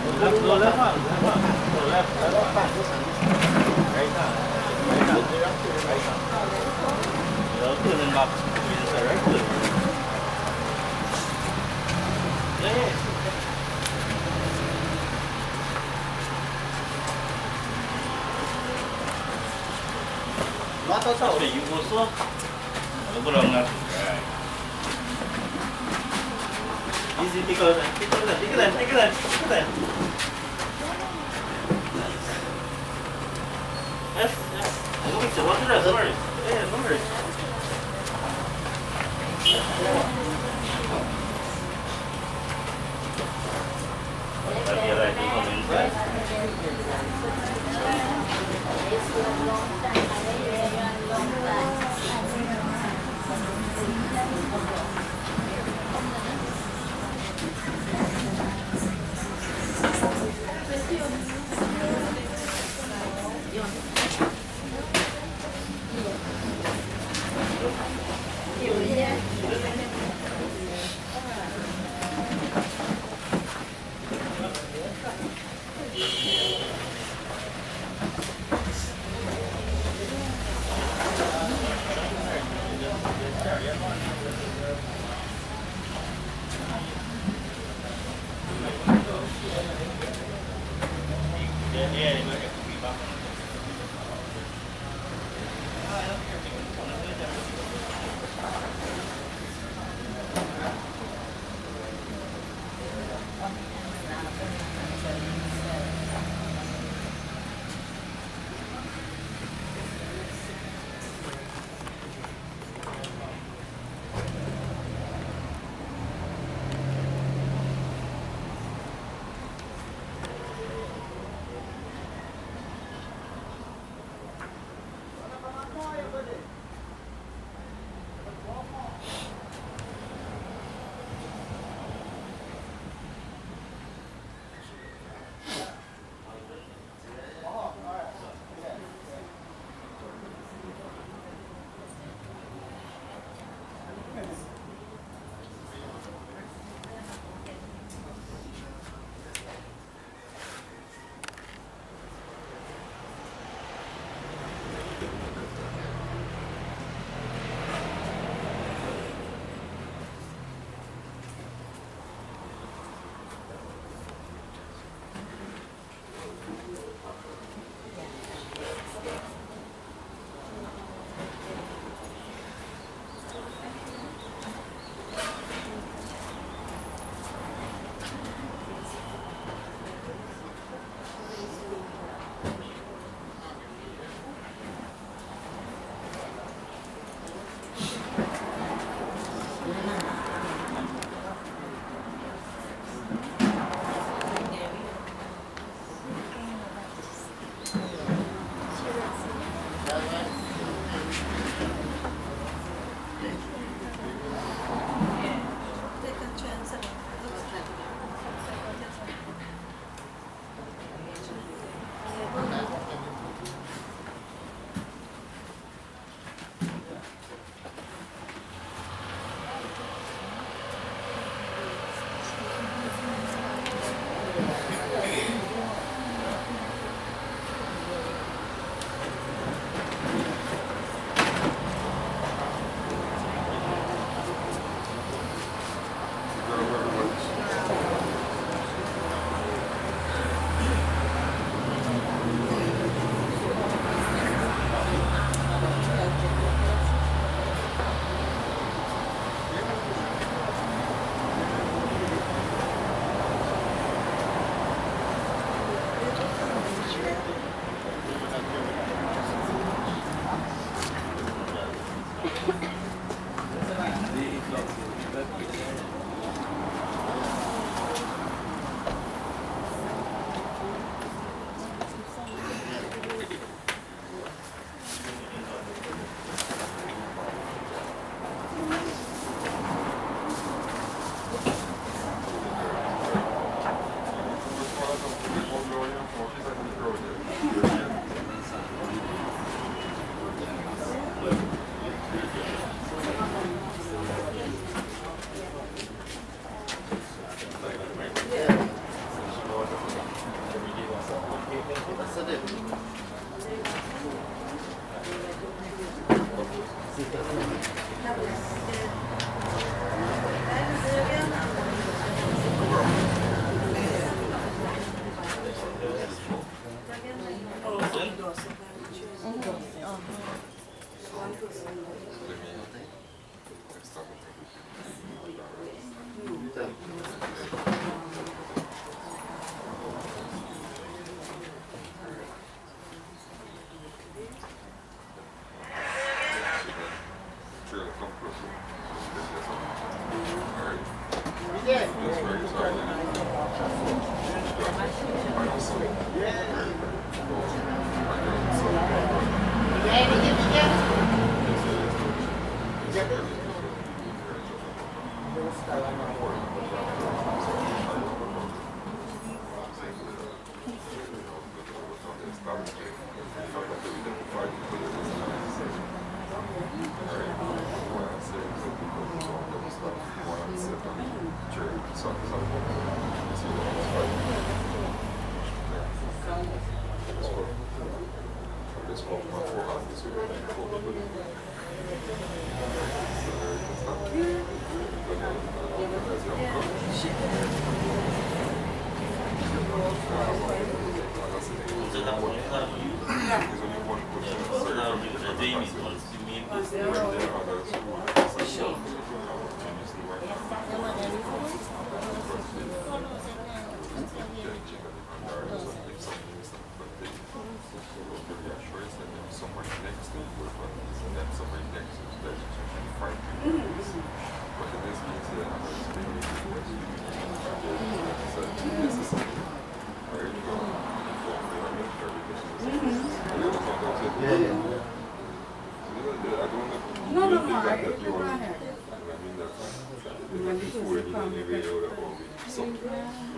Go left, go left, right now, right now, right now. Director and map. Director. Yeah. Mata tahu deh, you go slow. Kalau kurang nggak. Easy, tiga dan. Yes. Aku bisa waktu dah, sorry. No worries. Tapi ada itu komentar.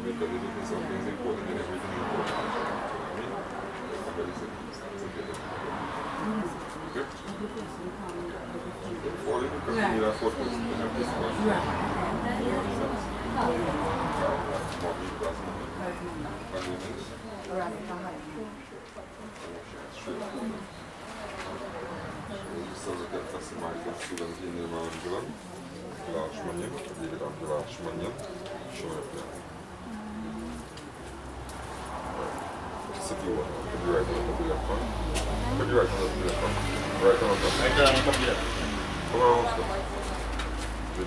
because if something is important, then everything is important. You know what I mean? Somebody said it's a bit of okay? Or you can continue that focus and have this one. City one, could you write on the left one? Could you write on the left one? Right on the Right there on top of it. come on, good.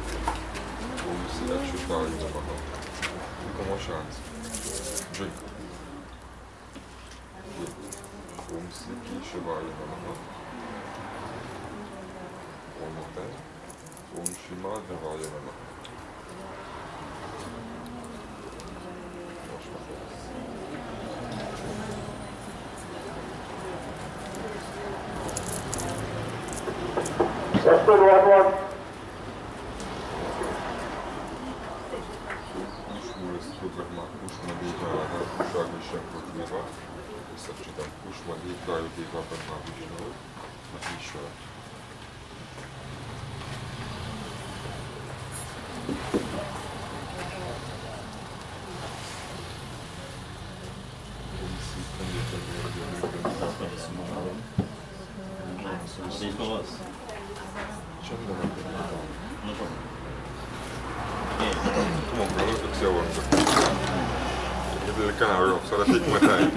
Oh, you see that should value number now. Look at more chants. Drink. Good. Oh, you see key should value number now. One more time. Oh, you see my value number. Wash my face. That's good, 1-1. These for us. No problem. No problem. Come on, bro, let's fix your one. Get it kind of rough, so I take my time.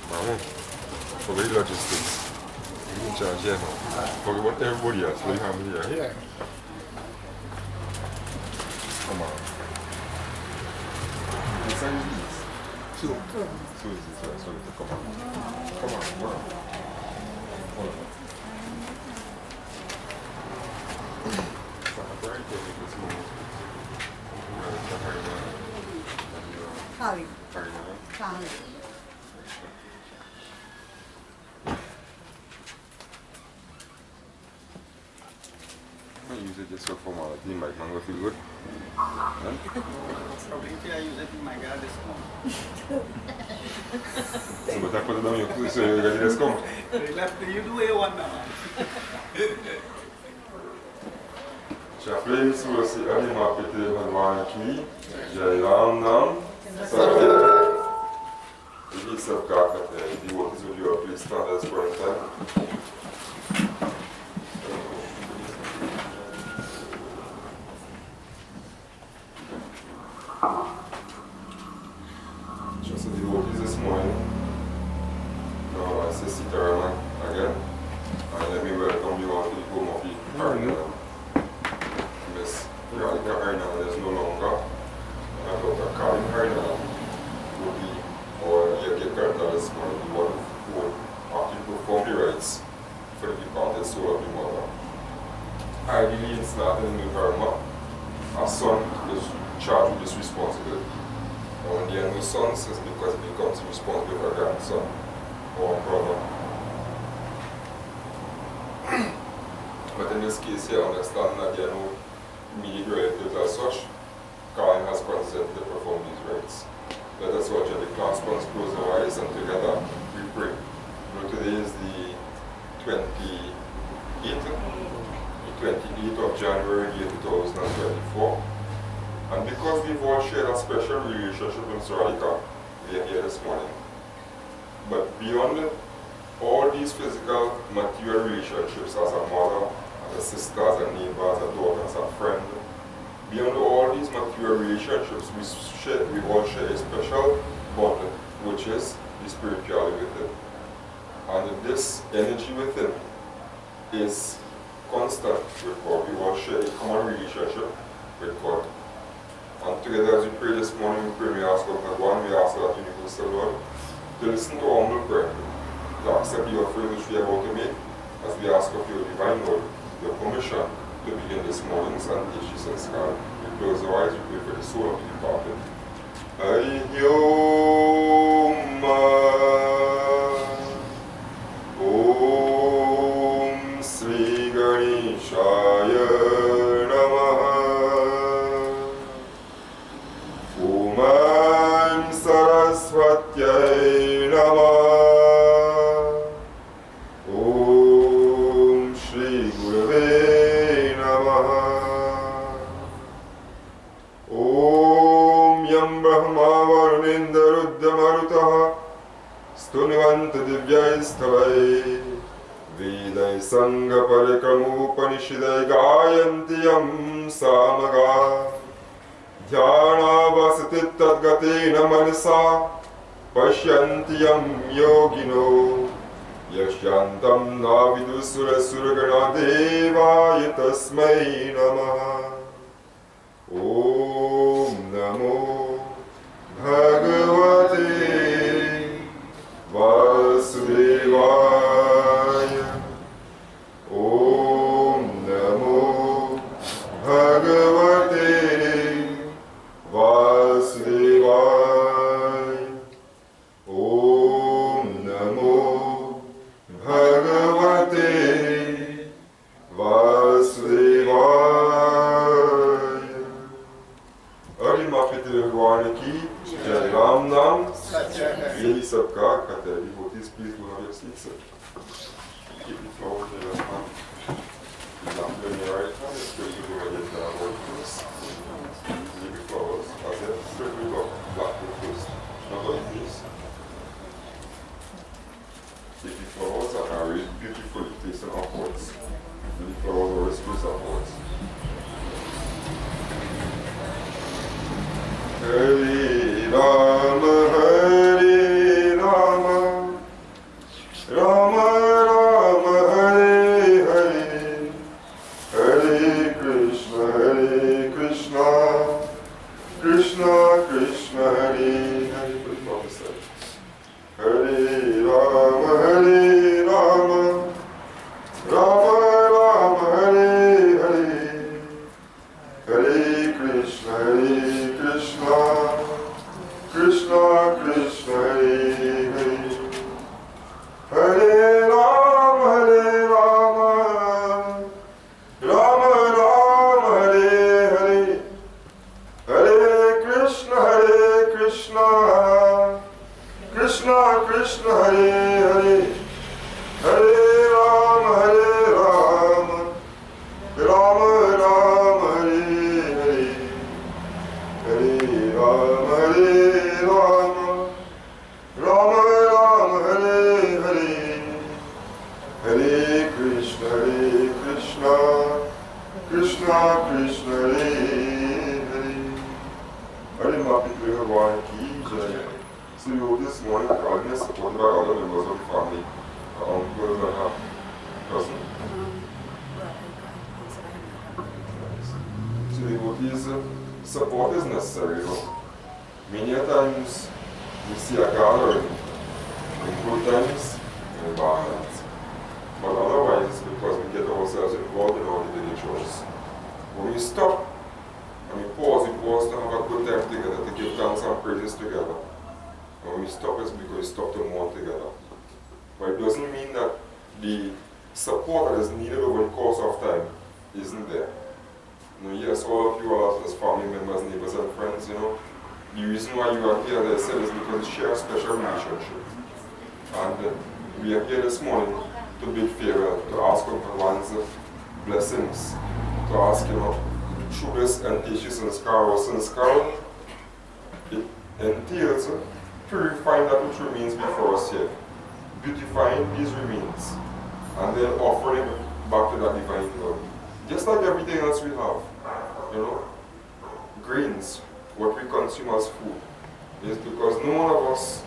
Vamos, forget logistics. You in charge here now. Forget about everybody else. Leave him here. Yeah. Come on. What size is this? Two. So is this right? So come on. Come on, come on. Hold on. Harrinanan. I use it just for formality. You might not feel good. Huh? Probably if I use it in my God, this come. So, but I put it on your food so you're going to just come. You do A1 now. Chaplain Susi Anima Pete Vanvanki, Jailam Sakya. The East of Kakate, devotees of your please stand as for a time. Just the devotees this morning. Now I say Sitaran again. And let me welcome you all to the home of the Harrinanan. Miss Radhica Harrinanan is no longer. And Dr. Karim Harrinanan will be our year character this morning, the one who will actually perform the rites for the departed soul of the mother. Ideally, it's not in the Dharma. Our son is charged with this responsibility. And when there are no sons, it's because it becomes the responsibility of a grandson or a brother. But in this case here, understand that there are no immediate relatives as such. Karen has consented to perform these rites. Let us watch at the class once close our eyes and together we pray. Now today is the 28th of January, year 2024. And because we've all shared a special relationship with Radhica, we are here this morning. But beyond all these physical, material relationships as a mother, as a sister, as a neighbor, as a daughter, as a friend, beyond all these material relationships, we all share a special bond, which is the spirituality within. And this energy within is constant with God. We all share a common relationship with God. And together as we pray this morning, we pray, we ask God that one, we ask that universal Lord, to listen to our humble prayer, to accept the offering which we are about to make, as we ask of your divine Lord, your permission to begin this morning's and teach this God. We close our eyes, we pray for the soul of the departed. Om Sri Ganeshaya Namaha. Om Saraswatyai Namaha. Om Shri Gurave Namaha. Om Yam Brahma Varunendra Ruddha Marutaha Stunvanta Divyai Stavai Vedai Sangha Parikramupanishidai Gayanti Yam Samaga Dhyana Vasati Tadgatena Manasa Pashyanti Yam Yogino Yashyantam Navidu Sura Suragana Devaya Tasmai Namaha. Om Namo Bhagavate Vasudevaya. Om Namo Bhagavate Vasudevaya. Om Namo Bhagavate Vasudevaya. Hari Mapiti Bhagwan ki Jai Ram Nam. Yehi sabka khate. Devotees, please do have your seats, sir. Keep it forward to your hand. Example in your right hand. Straight to the right hand. Keep it forward. As if straight to the back to first. Not on this. Keep it forward and arrange beautifully facing upwards. Keep it forward or face upwards. Hari Rama, Hari Rama, Rama Rama, Hare Hare, Hare Krishna, Krishna Krishna, Hare Hare. Please prophesy. Hare Rama, Hare Rama, Rama Rama, Hare Hare, Hare Krishna, Krishna Krishna, Hare Hare. Hare Rama, Rama Rama, Hare Hare, Hare Krishna, Krishna Krishna, Hare Hare. Hare Rama, Rama Rama, Hare Hare, Hare Rama, Rama Rama, Hare Hare, Hare Krishna, Krishna Krishna, Hare Hare. Hare Mapiti Bhagwan ki Jai. So you this morning, God is supported by other members of the family, uncles and half cousin. So devotees, support is necessary. Many a times we see a gathering in good times and in bad times. But otherwise, because we get ourselves involved in all the daily chores. When we stop and we pause to have a good time together, to give thanks and praises together. And when we stop, it's because we stop to mourn together. But it doesn't mean that the support that is needed over the course of time isn't there. Yes, all of you are as family members, neighbors, and friends, the reason why you are here, as I said, is because you share a special relationship. And we are here this morning to bid farewell, to ask of one's blessings, to ask, through this entails sanskar, it entails purifying that which remains before us here, beautifying these remains, and then offering it back to that divine Lord. Just like everything else we have, grains, what we consume as food, is because no one of us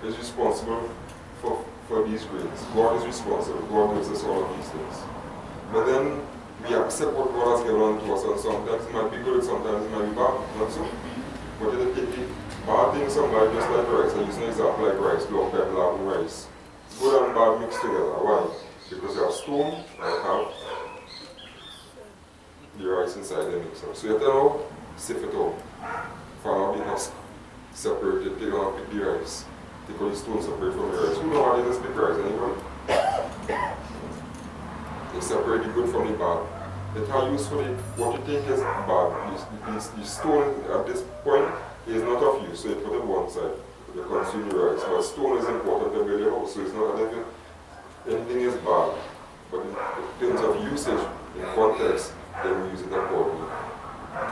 is responsible for these grades. God is responsible. God gives us all of these things. But then we accept what God has given unto us, and sometimes it might be good, sometimes it might be bad. Not so. But if you take bad things from life, just like rice, I use an example like rice, look, penal and rice. Good and bad mixed together. Why? Because you have stone and you have the rice inside the mixer. So you have to now sift it out. Find out the husk, separate it, take out the rice. Take all the stone separate from the rice. Who know how they just pick rice? Anybody? They separate the good from the bad. They tell you usefully what you think is bad. The stone at this point is not of use, so you put it one side. You consume the rice. But stone is important to build a house, so it's not that anything is bad. But in terms of usage, in context, then we use it accordingly.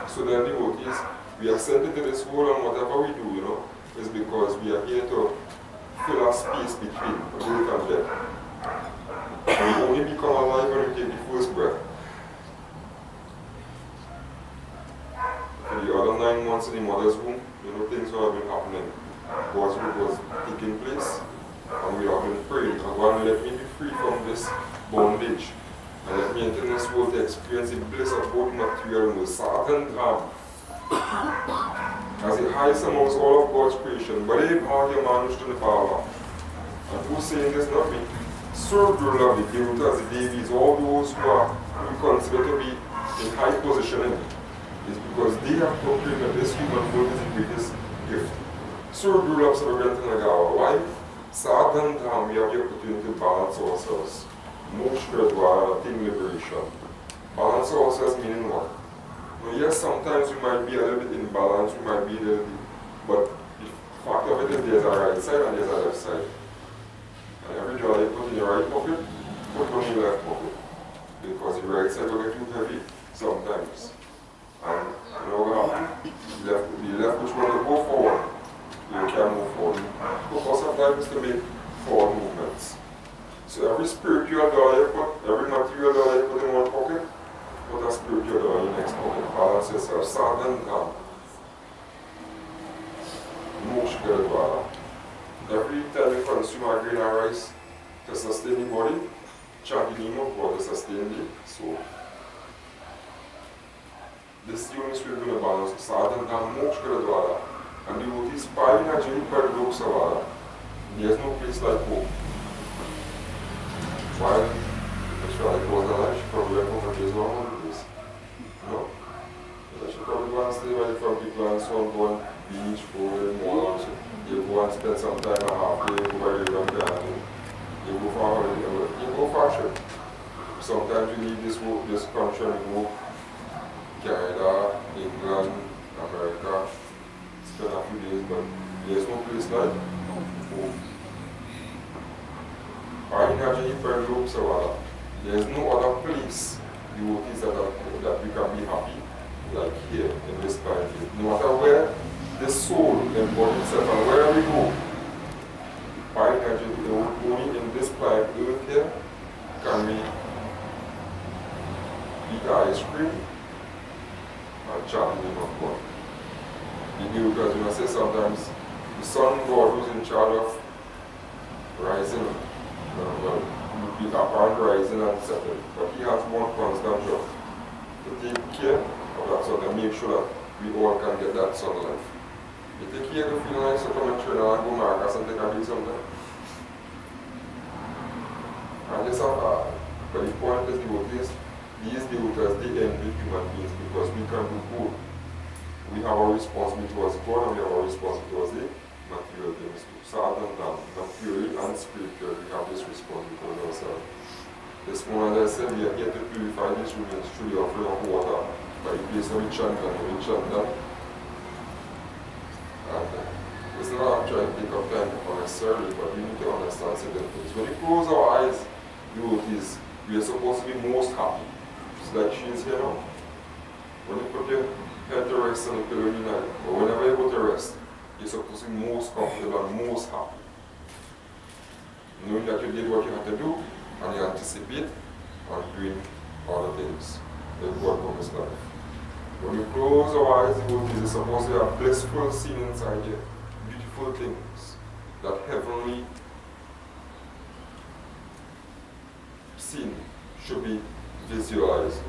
So then the work is, we are sent into this world, and whatever we do, is because we are here to fill a space between birth and death. We only become alive when we take the first breath. For the other 9 months in the mother's womb, things have been happening. God's work was taking place, and we have been praying. And God, let me be free from this bondage, and let me enter this world to experience the bliss of both material and the Satan drum. As the highest amongst all of God's creation, but if all your managed to the Father, and who's saying this, not me, serve the love, the Derutas, the Davies, all those who we consider to be in high position in it, is because they have proclaimed that this human world is the greatest gift. Serve the love, celebrate in Nagawa. Why? Satan drum, we have the opportunity to balance ourselves. More spiritual, thing liberation. Balance ourselves meaning what? Yes, sometimes we might be a little bit imbalanced, we might be a little bit, but the fact of it is there's a right side and there's a left side. And every dollar you put in your right pocket, put on your left pocket. Because the right side will get too heavy sometimes. And what happens? The left which want to go forward, you can move forward. Because sometimes to make forward movements. So every spiritual dollar you put, every material dollar you put in one pocket, put a spiritual dollar in your next pocket. Balance yourself. Satan down. No sugar dollar. Every time you consume a grain of rice to sustain the body, chant the name of God to sustain the soul. This unit will be a balance. Satan down. No sugar dollar. And the root is pine and you per groups of water. There's no place like home. While it was alive, she probably went home and there's no home to this. She probably go and stay away from people and so on, go on beach, go in more. You go and spend some time and a half day, go by the river garden. You go for a holiday, you go for a trip. Sometimes you leave this country and go Canada, England, America, spend a few days, but there's no place like home. There's no other place you notice that we can be happy like here in this planet. No matter where the soul embodies itself and wherever we go, by energy, only in this planet Earth here can we eat ice cream and chant the name of God. Because you say sometimes the sun God who's in charge of rising, be apparent rising and setting, but he has one constant job to take care of that sun and make sure that we all can get that sunlight. You take care of the feeling like so come and turn around and go Marcus and take a day sometime. And this but the point is these devotees, they envy human beings because we can do both. We have our responsibility towards God and we have our responsibility towards the material things too. Satan and materially and spiritually, we have this responsibility towards ourselves. This morning, as I said, we are here to purify these remains through the offering of water by the place of we chant that. And it's not trying to take up time unnecessarily, but we need to understand certain things. When we close our eyes, you notice we are supposed to be most happy. It's like she is here now. When you put your head to rest on the pillow in the night, or whenever you go to rest, you're supposed to be most comfortable and most happy. Knowing that you did what you had to do, and you anticipate on doing other things that God promised life. When you close our eyes, you're supposed to have blissful scene inside you, beautiful things, that heavenly should be visualized.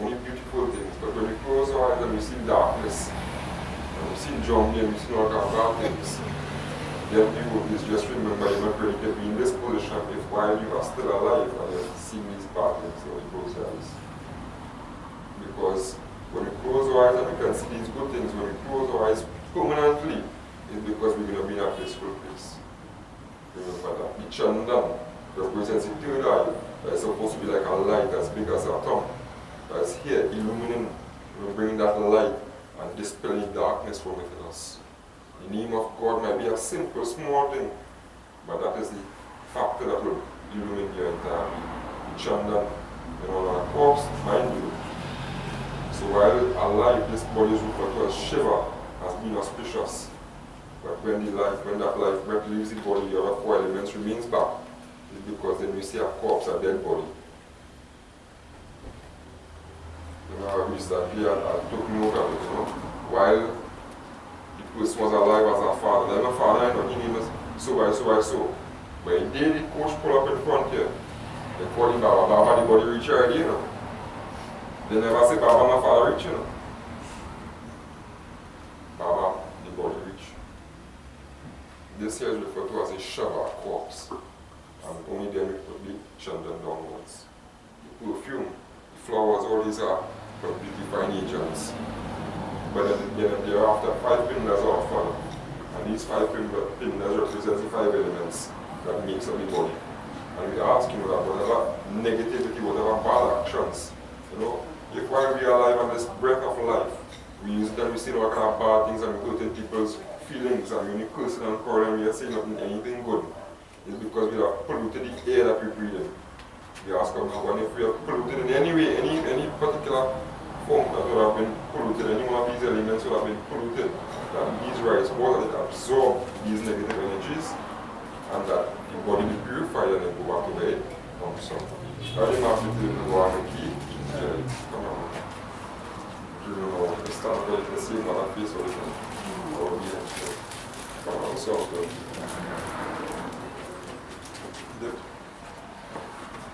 Only beautiful things. But when we close our eyes and we see darkness, and we see John and we see all kind of bad things, then you is just remember you're not ready to be in this position if while you are still alive and you're seeing these bad things when you close your eyes. Because when we close our eyes and we can see these good things, when we close our eyes permanently, it's because we're going to be in a blissful place. Remember that. The chandan represents the third eye. That's supposed to be like a light as big as a tongue. That's here, illuminating, bringing that light and dispelling darkness from within us. The name of God might be a simple, small thing, but that is the factor that will illuminate your entire being. Chandan, a corpse, mind you. So while alive, this body is referred to as Shiva, as being auspicious. But when that life breath leaves the body, the other four elements remains back. It's because then you see a corpse, a dead body. I reached that here and I took note of it, while the person was alive as a father. Then my father, he named us so. But the day the coach pull up in front here, they call him Baba. Baba, the body reach already, They never say Baba, my father reach, Baba, the body reach. This here is referred to as a Shava corpse. And only then we put the chandan downwards. The perfume, the flowers, all these are beautifying agents. But then thereafter, 5 pillars are found. And these 5 pillars represent the 5 elements that makes up the body. And we ask that whatever negativity, whatever bad actions, if while we are alive on this breath of life, we use it and we say all kind of bad things and we go to people's feelings and when you curse and quarrel and we are saying anything good, it's because we have polluted the air that we breathe in. We ask God, and if we have polluted in any way, any particular form that would have been polluted, any one of these elements would have been polluted, that these rice water that absorb these negative energies and that the body be purified and then go back to where it comes from. I didn't have to do the water key. Come on. The stand up the same on a face or the come on, so good. Dip.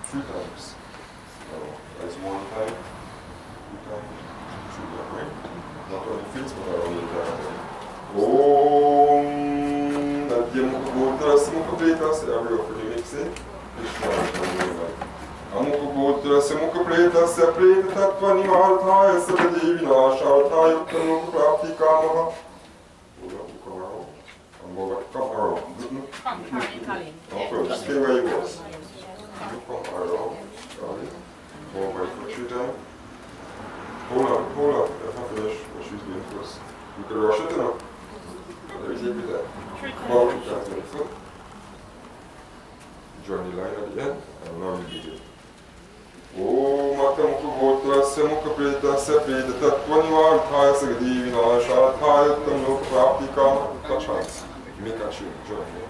3 times. That's 1 time, 2 times, 3 times, right? Not only feet, but around the entire body. Om Nadyamukha Simukha every opportunity mixing. Amukuputra Simukha Preta Tatva Nivarthaya Sabadi Vinasharthaya Uttanu Prapti Kamaha. Come around. Okay, stay where you was. Come around. More by 3 times. Hold up. If I finish what she's doing first. You could rush it, There is a bit there. About 3 times on the foot. Join the line at the end, and now you begin. Om Matamukuputra Mukha Preta Preta Tatva Nivarthaya Sagadi Vinasharthaya Uttam Loka Prapti Kama. Chants. Make a tune, join me.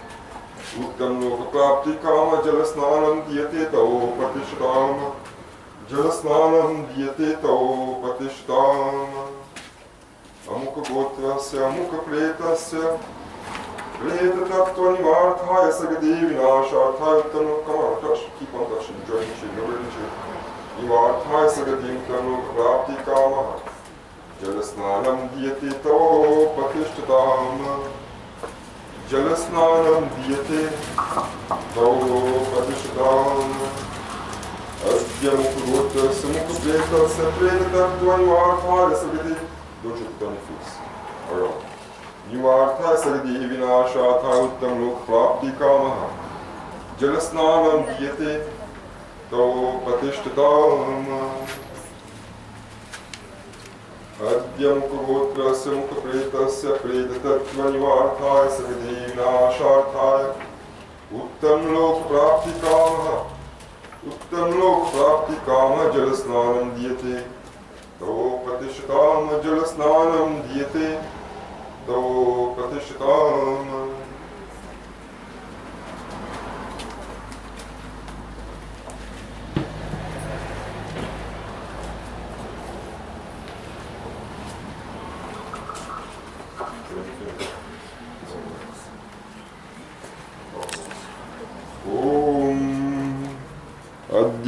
Uttam Loka Prapti Kama Jalasnanam Diyate Tao Patishtam. Jalasnanam Diyate Tao Patishtam. Amukuputra Mukha Preta Preta Tatva Nivarthaya Sagadi Vinasharthaya Uttam Loka. Come on, touch. Keep on touching. Join the tune. Never the tune. Nivarthaya Sagadi Uttam Loka Prapti Kama. Jalasnanam Diyate Tao Patishtam. Jalasnanam Diyate Tao Patishtam. Asyamukuputra Mukha Preta Preta Tatva Nivarthaya Sagadi. Don't you put on your face. Around. Nivarthaya Sagadi Vinasharthaya Uttam Loka Prapti Kamaha. Jalasnanam Diyate Tao Patishtam. Adyamukuputra Mukha Preta Preta Tatva Nivarthaya Sagadi Vinasharthaya Uttam Loka Prapti Kamaha. Uttam Loka Prapti Kama Jalasnanam Diyate Tao Patishtam. Jalasnanam Diyate Tao Patishtam.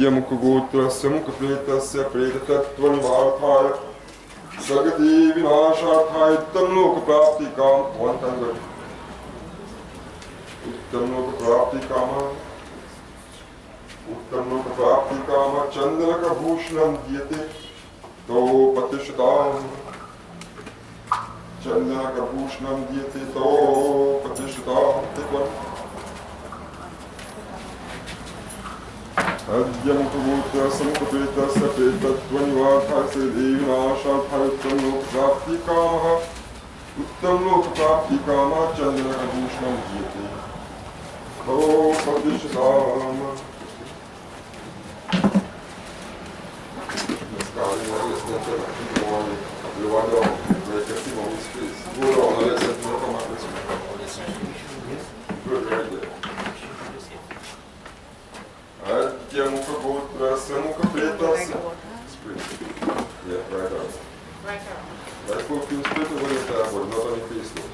Adyamukagotrasya mukapretasya pretattvanivarthaya Sagati vinasharthaya uttam loka prapti kam. One time good. Uttam loka prapti kama. Uttam loka prapti kama chandanaka bhushnam diyate to patishatam. Chandanaka bhushnam diyate to patishatam. Take one. Adyamukagotrasya mukapretasya pretattvanivarthaya Sagati vinasharthaya uttam loka prapti kama. Uttam loka prapti kama chandanaka bhushnam diyate to patishatam. Adyamukagotrasya mukapretasya. Yeah, right arm. Right foot feels straight over the top, but not on the face though.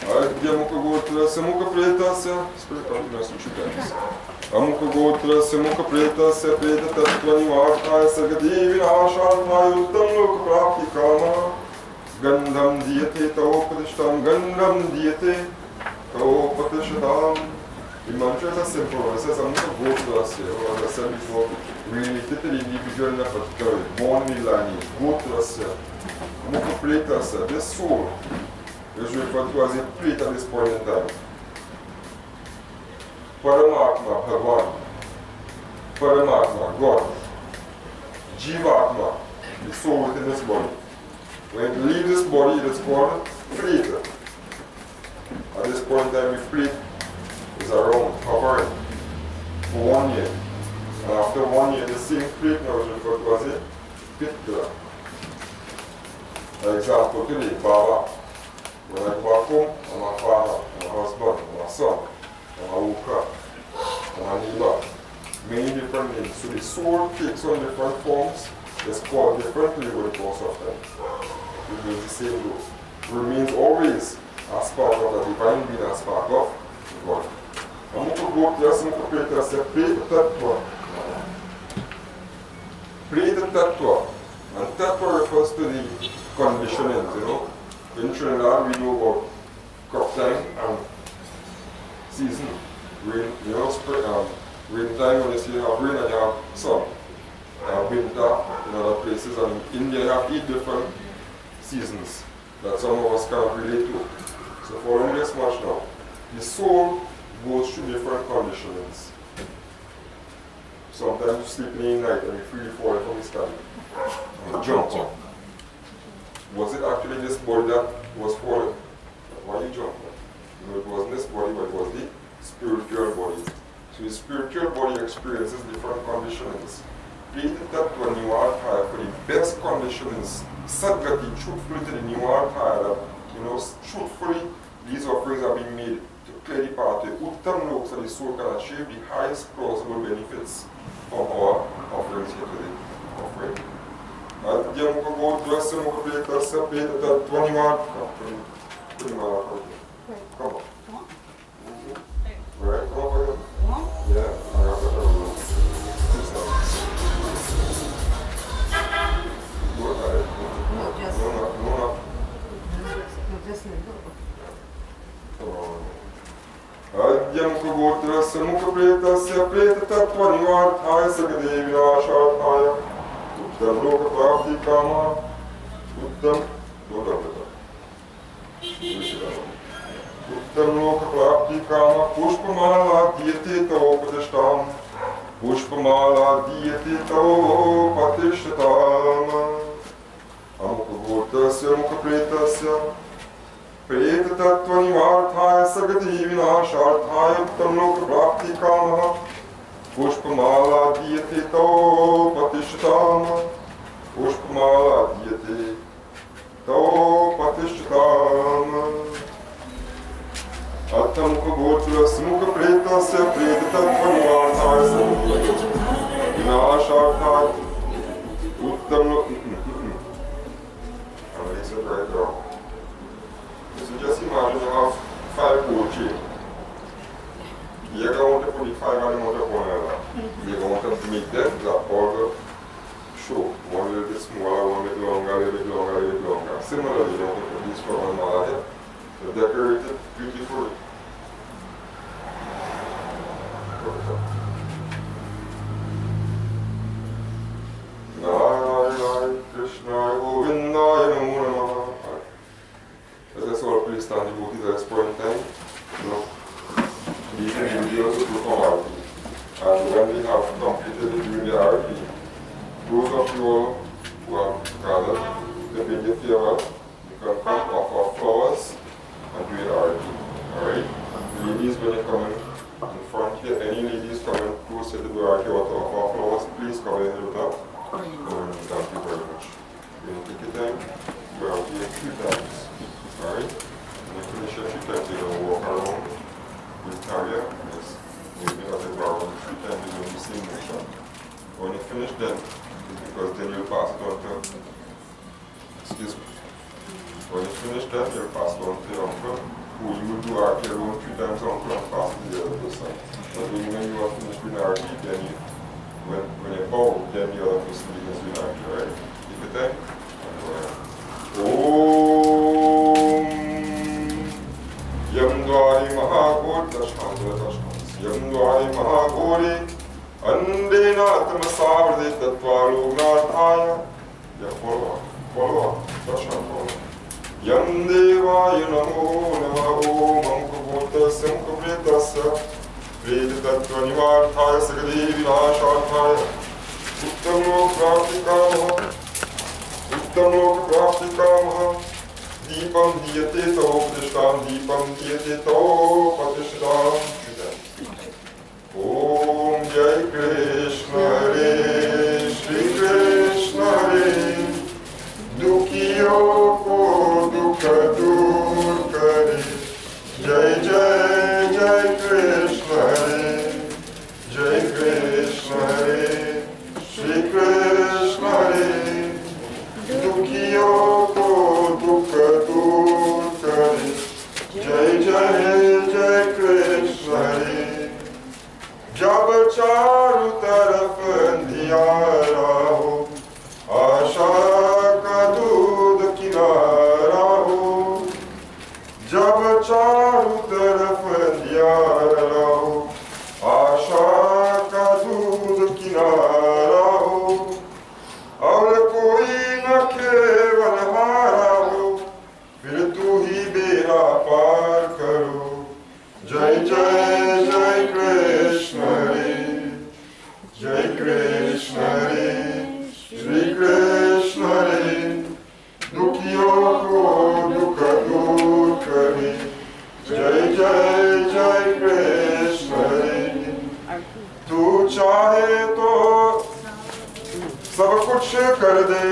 Adyamukagotrasya mukapretasya. Straight arm, you must switch your hands. Amukagotrasya mukapretasya pretattvanivarthaya Sagati vinasharthaya uttam loka prapti kama. Gandham diyate tavo patishatam. Gandham diyate tavo patishatam. The mantra is a simple one. It says Amukagotrasya, as I said before, related to the individual in a particular way, born in the lineage. Gotrasya, Amukapretasya, this soul is referred to as a plate at this point in time. Paramatma, Bhagavan. Paramatma, God. Jivatma, the soul within this body. When it leaves this body, it is called plate. At this point in time, the plate is around, hovering for 1 year. And after 1 year, the same plate now is referred to as a pitula. For example, today, Baba. When I go back home, I'm my father, I'm my husband, I'm my son, I'm my worker, I'm my neighbor. Many different names. So the soul takes on different forms. It's called differently over the course of time. It means the same though. Remains always as part of the divine being, as part of God. Amukagotrasya mukapretasya pretatatva. Pretatatva. And tatva refers to the conditionings, you know. In Trinidad, we know about crop time and season. Rain, you know, spring, rain time when you see you have rain and you have sun. Winter in other places, and in India you have 8 different seasons that some of us cannot relate to. So following this much now, the soul goes through different conditionings. Sometimes you sleep in the night and you feel you fall from the sky and jump up. Was it actually this body that was falling? Why you jump up? No, it wasn't this body, but it was the spiritual body. So the spiritual body experiences different conditionings. For the best conditions, Sadgati, truthfully to the Nivarthaya, that, you know, truthfully, these offerings are being made to clear the path to Uttam Lok, so the soul can achieve the highest possible benefits from our offerings here today. Offering. Adyamukagotrasya mukapretasya pretattvanivarthaya. Come on. Right, come on. Yeah, I got that. Adyamukagotrasya mukapretasya pretattvanivarthaya Sagati vinasharthaya uttam loka prapti kama. Uttam loka prapti kama pushpamala diyate tavo patishatam. Pushpamala diyate tavo patishatam. Amukagotrasya mukapretasya pretatattvanivarthaya Sagati vinasharthaya uttam loka prapti kama. Pushpamala diyate tavo patishatam. Pushpamala diyate tavo patishatam. Attamukagotrasya mukapretasya pretatattvanivarthaya Sagati vinasharthaya uttam loka. It's right wrong. So just imagine you have 5 gold chains. You're going to put the 5 and you want to put another. You're going to make them that all the show. One little bit smaller, one bit longer, a little bit longer, a little bit longer. Similarly, you know, this from another here. So decorate it beautifully. Narayana Krishna Govindaya Namo Namaha. Let us all please stand devotees at this point in time. You know, these videos will come out. And when we have completed it during the RP, those of you all who have gathered to bring the farewell, you can come offer flowers and do the RP. Alright? Ladies, when you come in front here, any ladies coming close to the door RP or to offer flowers, please come in with that. Thank you very much. When you take your time, you are here 3 times. Alright? When you finish your 3 times, you're going to walk around with carrier. Yes. Maybe as a bar 3 times, you're doing the same motion. When you finish then, it's because then you'll pass it on to, excuse me. When you finish that, you'll pass it on to your uncle, who you will do RP alone 3 times uncle and pass it to the other person. But when you are finished with RP, then you when you bow, then the other person begins with RP, right? Keep it there. Om Yam Dwari Mahagod Dashkandra Yam Dwari Mahagori Andena Atmasavrde Tatvalu Gnataya Follow Dashkandra Yam Deva Yanamo Namaho Mankabota Samkabritasa Vedi Tattva-nivarthaya Sagadi Vinashathaya Uttam Loka Praptikamaha Deepam Diyate To Patishtam Deepam Diyate To Patishtam Om Jai Krishna Hare Shri Krishna Hare Dukhiyo Ko Dukha Dur Kare Jai Jai Jai Krishna Hare Jai Krishna Hare Shri Krishna Hare Dukhiyo Ko Dukha Dur Kare Jai Jai Jai Krishna Hare Jab charu taraf andhiyara ho Asha ka doodh kinara ho Jab charu taraf andhiyara ho Asha ka doodh kinara ho और कोई न केवल हारा हो फिर तू ही बेड़ा पार करो जय जय जय कृष्ण हरे जय कृष्ण हरे श्री कृष्ण हरे दुखियों को दुख दूर करे जय जय जय कृष्ण हरे तू चाहे तो सब कुछ कर दे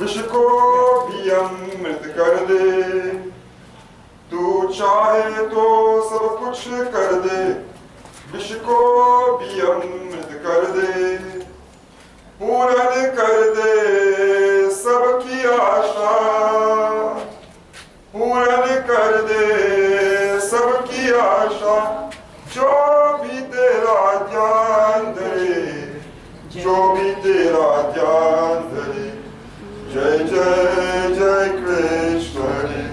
विष को भी अमृत कर दे तू चाहे तो सब कुछ कर दे विष को भी अमृत कर दे पूर्ण कर दे सबकी आशा पूर्ण कर दे सबकी आशा जो भी तेरा ध्यान दे जो भी तेरा ध्यान धरे जय जय जय कृष्ण हरे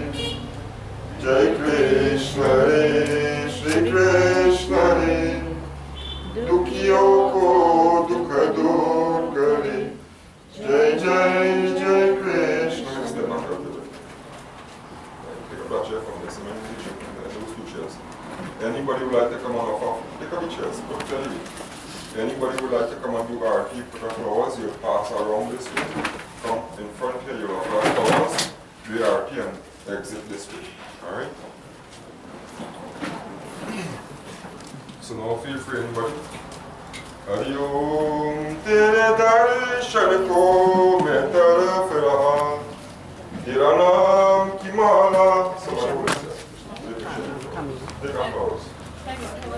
जय कृष्ण हरे श्री कृष्ण हरे दुखियों को दुख दूर करे जय जय जय Krishna Anybody would like to come on off? Take up the chairs, put the lead. Anybody would like to come and do RP for the flowers, you pass around this way. Come in front here, you'll apply flowers, do the RP and exit this way. Alright? So now feel free, anybody. Hari Om Tere Darshan Ko Main Taraf Raha Tera Naam Ki Mala. Somebody will say. Take up flowers.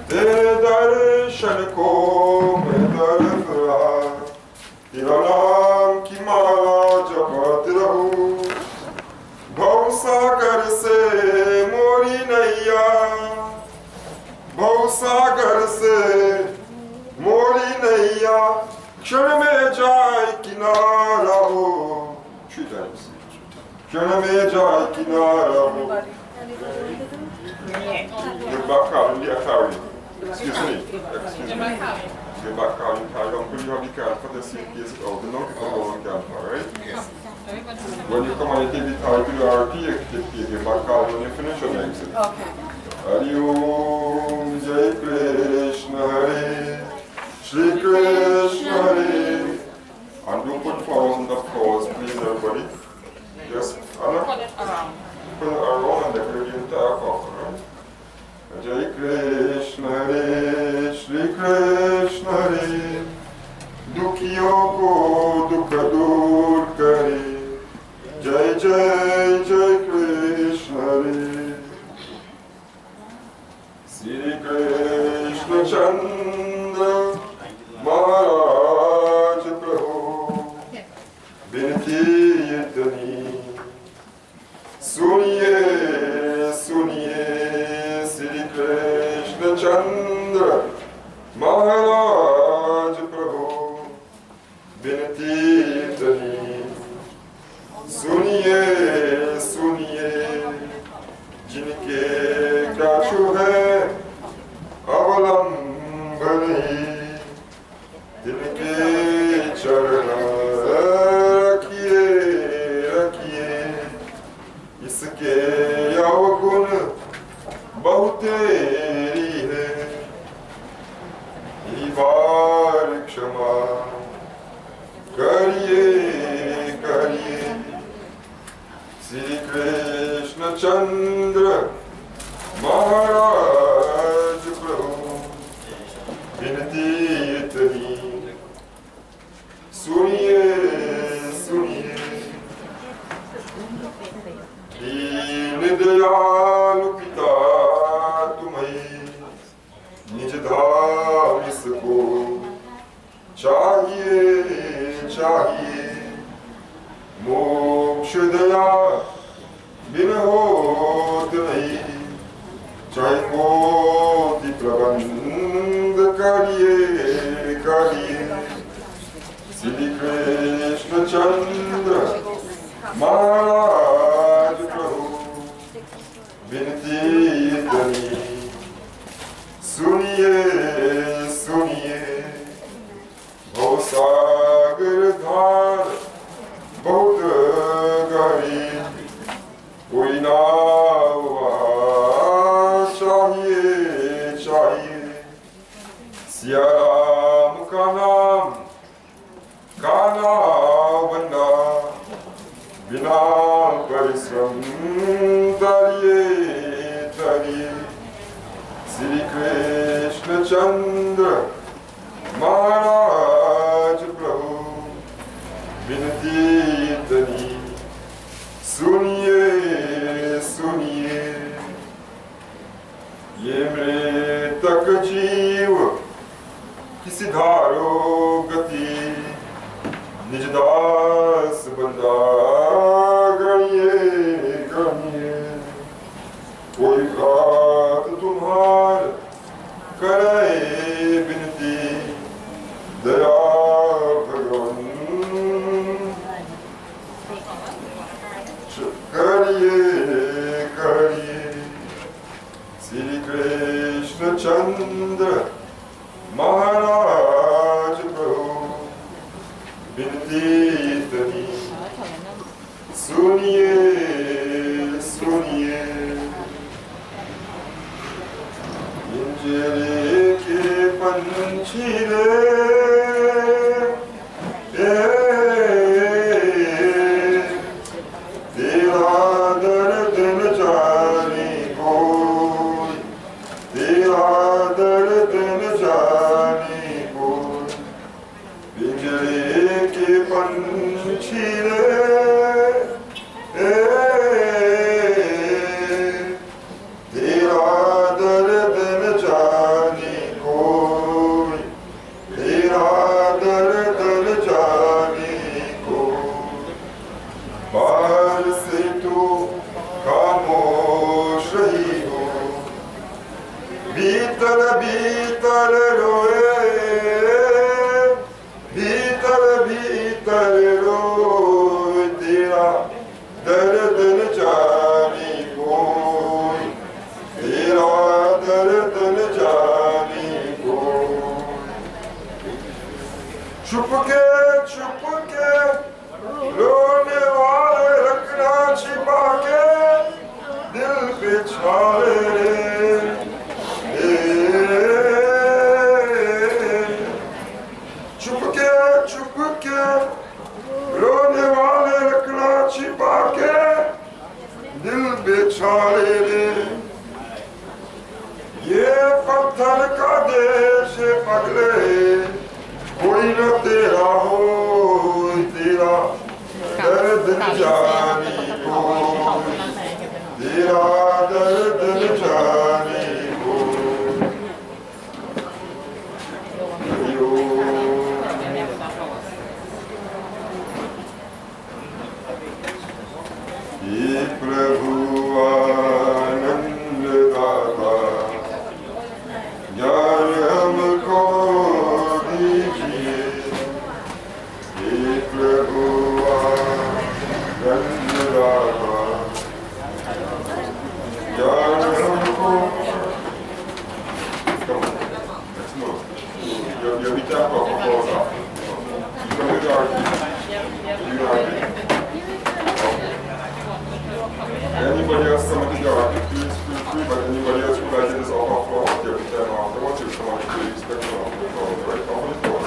तेरे दर्शन को मैं तरफ रहा तेरा नाम की माला जपत रहूं भवसागर से मोरी नैया भवसागर से मोरी नैया Diya, Kshana me jai kinara ho. 3 times. Kshana me jai kinara ho. You're back out in the carry. Excuse me. You're back out in carry. Don't put you have the card for the suitcase out. The number people go on camp, alright? Yes. When you come and you take the card to the RP, you take your back out when you finish your exit. Okay. Hari Om Jai Krishna Hare Shri Krishna Hare. And do put flowers on the floors, please, everybody. Just Anna, Put it around. put it around and decorate the entire coffin, right? Jai Krishna Hare Shri Krishna Hare Dukhiyo ko dukha dur kare Jai Jai Jai Krishna Hare Sri Krishna Chandra Maharaj Prabhu Binti Yedani Suniye Suniye Sri Krishna Chandra Maharaj Prabhu Binti Yedani Suniye Suniye Jinke Kachu hai Avalambani Jinke Charana Rakhiye Rakhiye Iske Yagun Bahuteri hai Ibar Kshama Kariye Kariye Sri Krishna Chandra Maharaj Prabhu Binti Itani Suniye Suniye Deen Dayalu Pita Tumhai Nij Dham Isko Chahiye Chahiye Moksha Daya बिन होत नहीं चाहे मोती प्रबंध करिए करिए श्री कृष्ण चंद्र महाराज प्रभु बिनती इतनी सुनिए सुनिए भवसागर धार बहुत गहरी कोई नाव चाहिए चाहिए सिया राम का नाम काना बंदा बिना परिश्रम तरिए तरिए श्री कृष्ण चंद्र महाराज प्रभु बिनती इतनी सुनिए सुनिए ये मृतक जीव किसी धारो गति निज दास बंदा गणिए गणिए कोई घात तुम्हार करे बिनती दया भगवान करिए करिए श्री कृष्ण चंद्र महाराज प्रभु बिनती इतनी सुनिए सुनिए पिंजरे के पंछी तेरा दर्द न जाने कोई तेरा दर्द न जाने कोई पिंजरे के पंछी रे Shalili, Ye Patal Kadesh Magle, Koina Tera Ho, Tera, Derdjani Ho, Tera, Derdjani Ho, Ye Prabhu Anand Data, Jnana Hamko Dijiye, Ye Prabhu Anand Data, Jnana Hamko. Come on, let's move. You'll be tapped off before us. You come with our you are. Anybody else coming to your please feel free, but anybody else would like to this off floor every time after once you come on to the spectrum of the floor, right? Off the floor.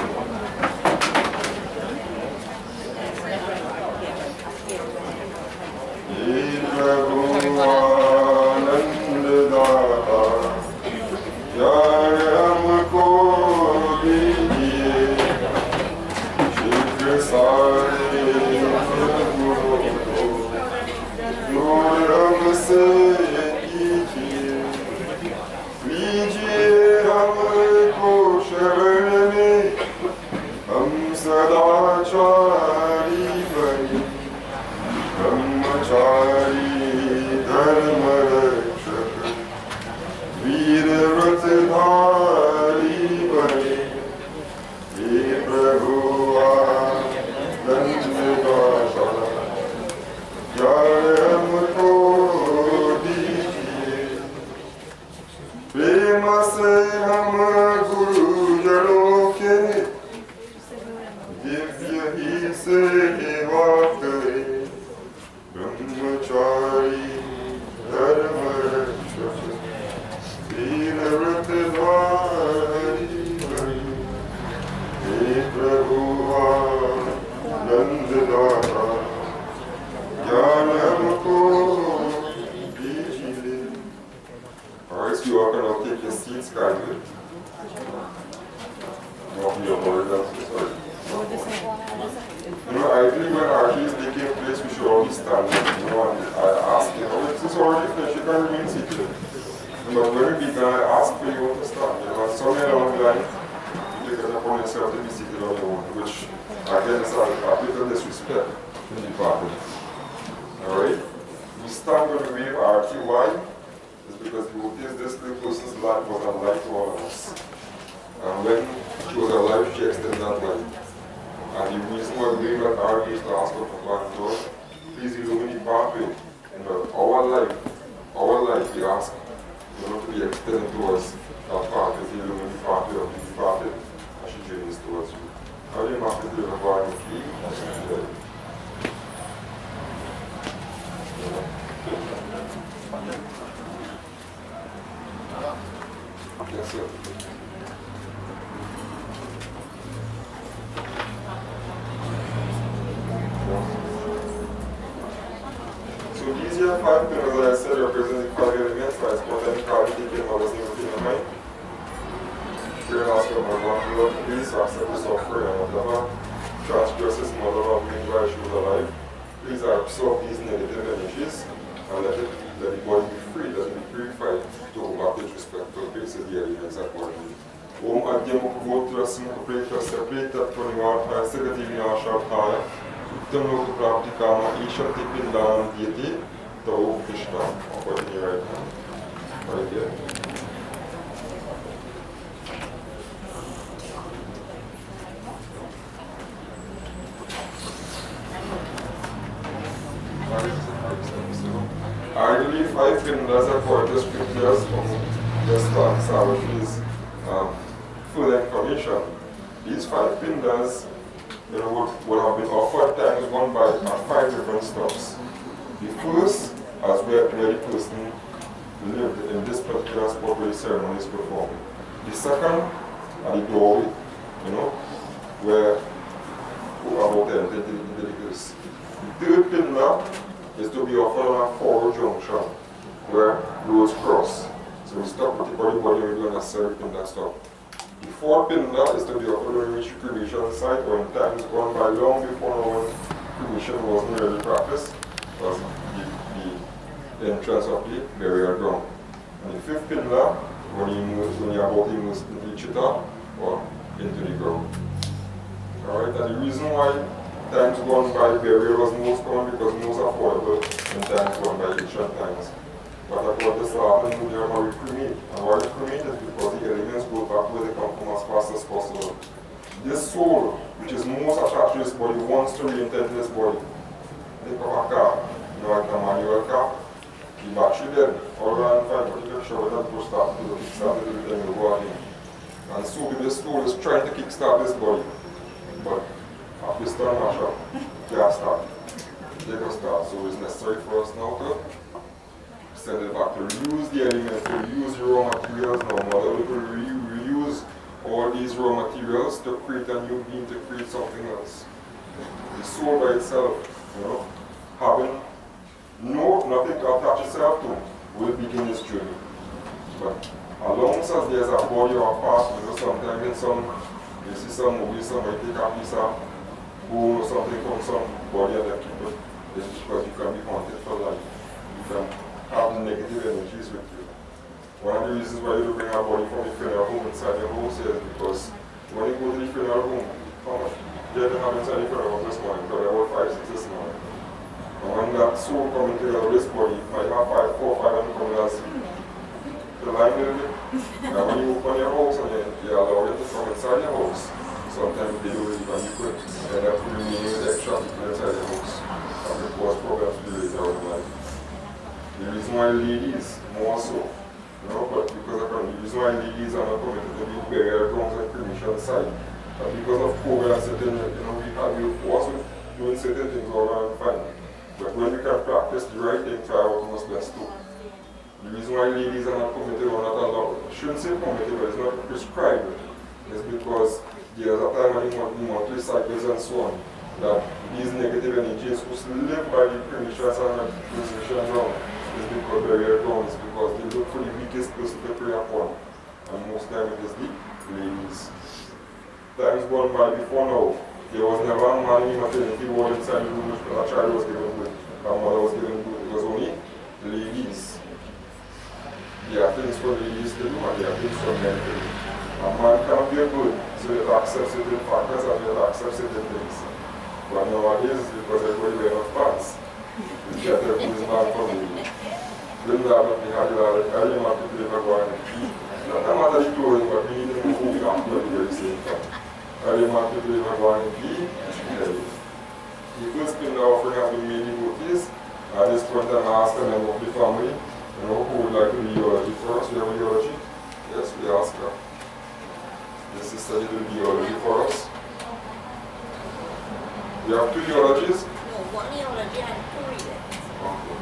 Ideally, 5 fingers are for the scriptures from the stance which is full information. These 5 fingers would have been offered times one by 5 different stops. The first, as where the person lived in this particular spot where the ceremony is performed. The second, at the doorway, where about the delegates. The third pillar is to be offered on a forward junction where roads cross. So we stop with the body when we don't necessarily pin that stop. The fourth pin now is to be open when we reach the cremation site, or in times gone by long before when cremation wasn't really practiced, was the entrance of the burial ground. And the fifth pin now, when you're about to move into the chitta or into the ground. Alright, and the reason why times gone by burial was most common because most affordable in times gone by ancient times. But according to Startling, we are how we cremate. And why we cremate is because the elements go back where they come from as fast as possible. This soul, which is most attached to this body, wants to re-enter this body. Think of a car, like a manual car. The battery dead, all around fine, but you make sure that push start to kickstart it every time you go again. And so this soul is trying to kickstart this body. But after start mash up, gas start. They go start. So it's necessary for us now to send it back to reuse the elements, to reuse the raw materials. Now, mother will reuse all these raw materials to create a new being, to create something else. The soul by itself, having nothing to attach itself to, will begin this journey. But as long as there's a body or a part, sometimes in you see some movies, somebody take a piece of bone or something from some body and they keep it. It's because you can be haunted for life. You can have negative energies with you. One of the reasons why you bring a body from the funeral home inside your house is because when you go to the funeral home, how much did you have inside the funeral home this morning? Because there were 5, 6 this morning. And when that soul comes into this body, you might have 5, 4, 5 and come as the line a little bit. And when you open your house and you allow it to come inside your house, sometimes they do it and you could end up remaining with extra people inside your house. And it cause problems for you later on in life. The reason why ladies, more so, but because of the reason why ladies are not permitted to be burial grounds and cremation site, and because of COVID and certain, we also doing certain things all around fine. But when we can practice the right thing, try what was best too. The reason why ladies are not permitted or not allowed, I shouldn't say permitted, but it's not prescribed, is because there's a time when you monthly cycles and so on, that these negative energies who live by the cremation and cremation ground is because burial ground is because they look for the weakest person to pray upon. And most time it is the ladies. Times gone by before now, there was never a man in maternity ward inside the room when a child was given birth, a mother was given birth. It was only ladies. There are things for ladies to do and there are things for men to do. A man cannot be good, so they'll accept certain factors and they'll accept certain things. But nowadays, because everybody wears enough pants, you get everybody's man for me. When we have the hard, I didn't want to deliver one. Not a matter of clothing, but we need to move it after the very same time. I didn't want to deliver one key. The first thing the offering has been made devotees. At this point, I'm asking them of the family, who would like to do eulogy for us. We have a eulogy? Yes, we ask her. The sister did the eulogy for us. We have 2 eulogies? No, 1 eulogy and 2 readings. Okay.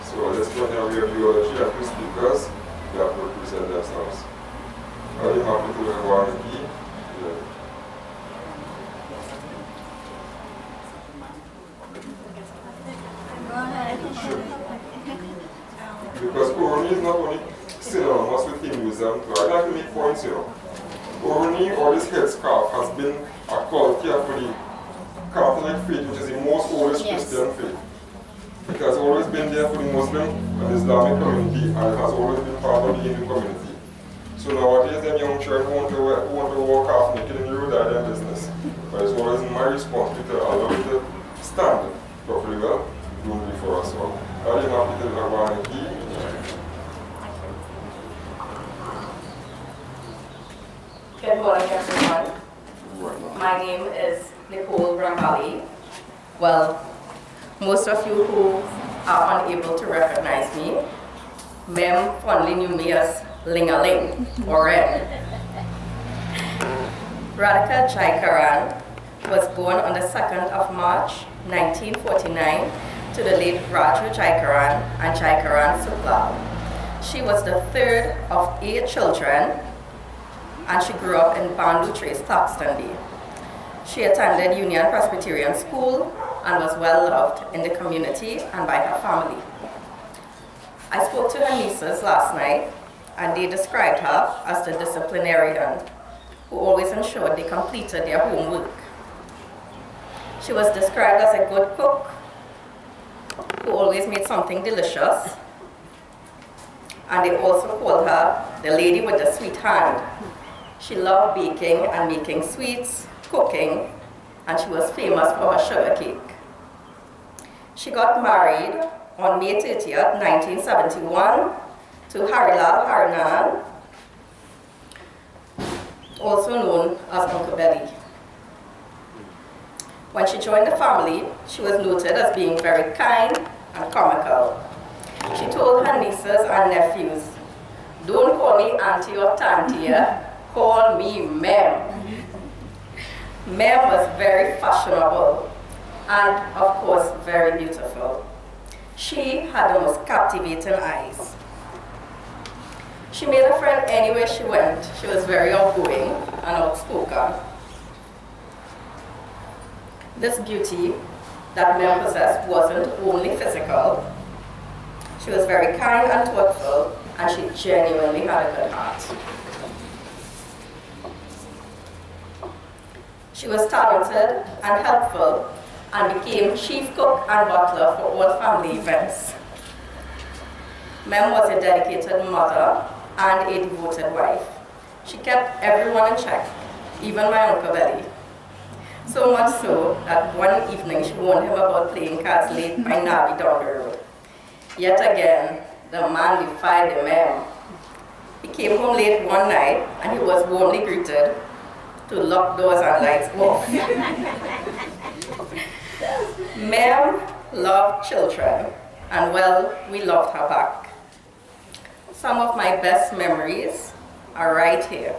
So at this point now we have eulogy and 2 speakers. They have to present themselves. Are you happy to have one key? Yeah. Because Urani is not only synonymous with Hinduism, so I'd like to make points here. Urani or this headscarf has been a quality of the Catholic faith, which is the most oldest Christian faith. It has always been there for the Muslim and Islamic community, and it has always been part of the Hindu community. So nowadays, them young children who want to walk half naked in the road, are their business. But it's always my responsibility to allow you to stand properly well, doing it for us all. I didn't have to tell one key. Good morning, everyone. My name is Nicole Brambali. Well, most of you who are unable to recognize me, Mem fondly knew me as Ling-a-Ling, or Ren. Radhica Jaikaran was born on the 2nd of March, 1949, to the late Raju Jaikaran and Jaikaran Suklal. She was the 3rd of 8 children, and she grew up in Bandu Trace, Claxtonby. She attended Union Presbyterian School and was well loved in the community and by her family. I spoke to her nieces last night, and they described her as the disciplinarian who always ensured they completed their homework. She was described as a good cook who always made something delicious, and they also called her the lady with the sweet hand. She loved baking and making sweets, cooking, and she was famous for her sugar cake. She got married on May 30th, 1971 to Harrinanan, also known as Uncle Belly. When she joined the family, she was noted as being very kind and comical. She told her nieces and nephews, "Don't call me auntie or tantie, call me Mem." Mem was very fashionable and, of course, very beautiful. She had the most captivating eyes. She made a friend anywhere she went. She was very outgoing and outspoken. This beauty that Mem possessed wasn't only physical. She was very kind and thoughtful, and she genuinely had a good heart. She was talented and helpful, and became chief cook and butler for all family events. Mem was a dedicated mother and a devoted wife. She kept everyone in check, even my Uncle Belly. So much so that one evening she warned him about playing cards late by Navi down the road. Yet again, the man defied the Mem. He came home late one night and he was warmly greeted to lock doors and lights off. Mem loved children, and well, we loved her back. Some of my best memories are right here.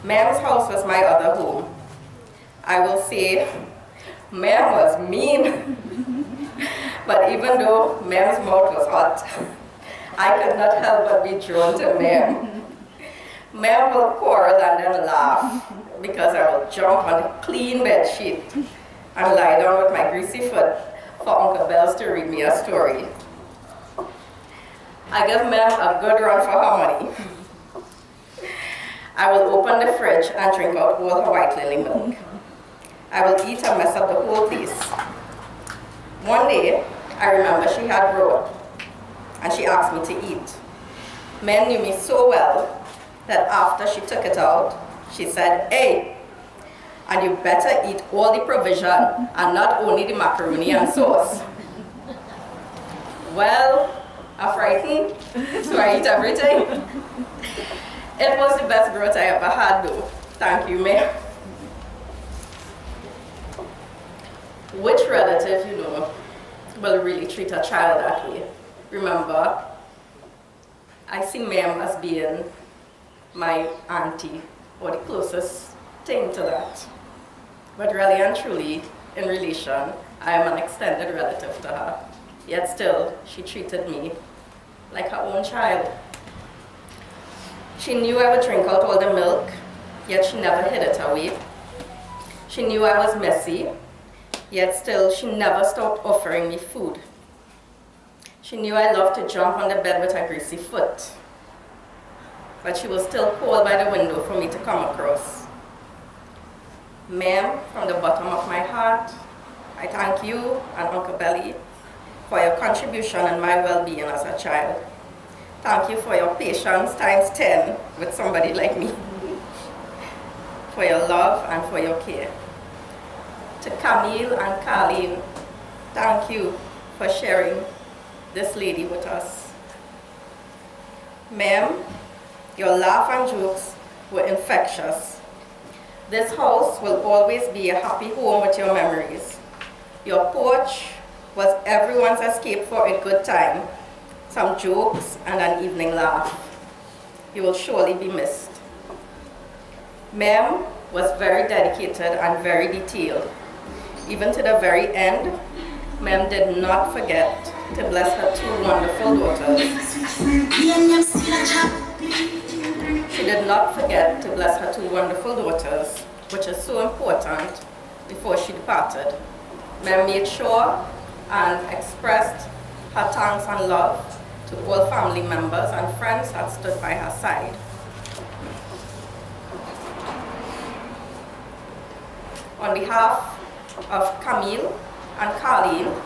Mem's house was my other home. I will say, Mem was mean. But even though Mem's mouth was hot, I could not help but be drawn to Mem. Mem will quarrel and then laugh because I will jump on a clean bed sheet and lie down with my greasy foot for Uncle Bells to read me a story. I give Mem a good run for her money. I will open the fridge and drink out all her white lily milk. I will eat and mess up the whole place. One day, I remember she had brought, and she asked me to eat. Mem knew me so well that after she took it out, she said, "Hey, and you better eat all the provision and not only the macaroni and sauce." Well, I'm frightened, so I eat everything. It was the best growth I ever had though. Thank you, Mem. Which relative you know will really treat a child that way? Remember, I see Mem as being my auntie, or the closest thing to that. But really and truly, in relation, I am an extended relative to her. Yet still, she treated me like her own child. She knew I would drink out all the milk, yet she never hid it away. She knew I was messy, yet still she never stopped offering me food. She knew I loved to jump on the bed with her greasy foot, but she was still call by the window for me to come across. Mem, from the bottom of my heart, I thank you and Uncle Belly for your contribution in my well-being as a child. Thank you for your patience times 10 with somebody like me, for your love and for your care. To Camille and Carleen, thank you for sharing this lady with us. Mem, your laugh and jokes were infectious. This house will always be a happy home with your memories. Your porch was everyone's escape for a good time, some jokes and an evening laugh. You will surely be missed. Mem was very dedicated and very detailed. Even to the very end, Mem did not forget to bless her two wonderful daughters. She did not forget to bless her two wonderful daughters, which is so important, before she departed. Mem made sure and expressed her thanks and love to all family members and friends that stood by her side. On behalf of Camille and Carleen,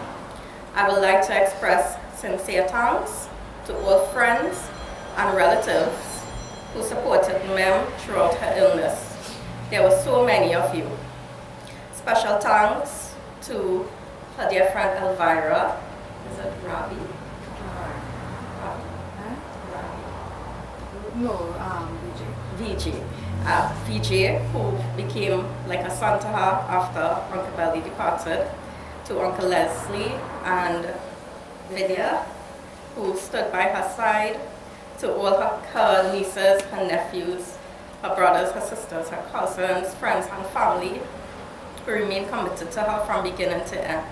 I would like to express sincere thanks to all friends and relatives who supported Mem throughout her illness. There were so many of you. Special thanks to her dear friend Elvira. Is it Ravi? No, VJ. VJ, who became like a son to her after Uncle Belly departed, to Uncle Leslie and Vidya, who stood by her side, to all her nieces, her nephews, her brothers, her sisters, her cousins, friends, and family, who remain committed to her from beginning to end.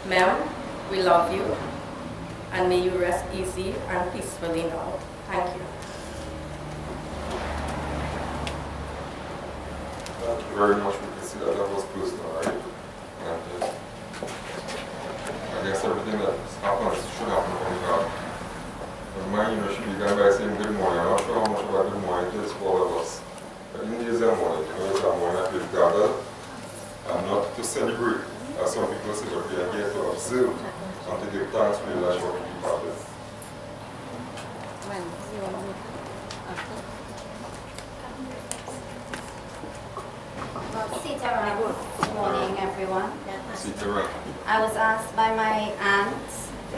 Mem, we love you, and may you rest easy and peacefully now. Thank you. Thank you very much. We can see that was personal, right? And I guess everything that happens should happen from God. And mine, should begin by saying good morning. I'm not sure how much of a good morning it is for all of us. But in the morning, it's a morning that we've gathered, and not to celebrate, as some people say, but we are here to observe and to give thanks for the life of the people. When? You want to Good morning, everyone. Sitaran. I was asked by my aunt,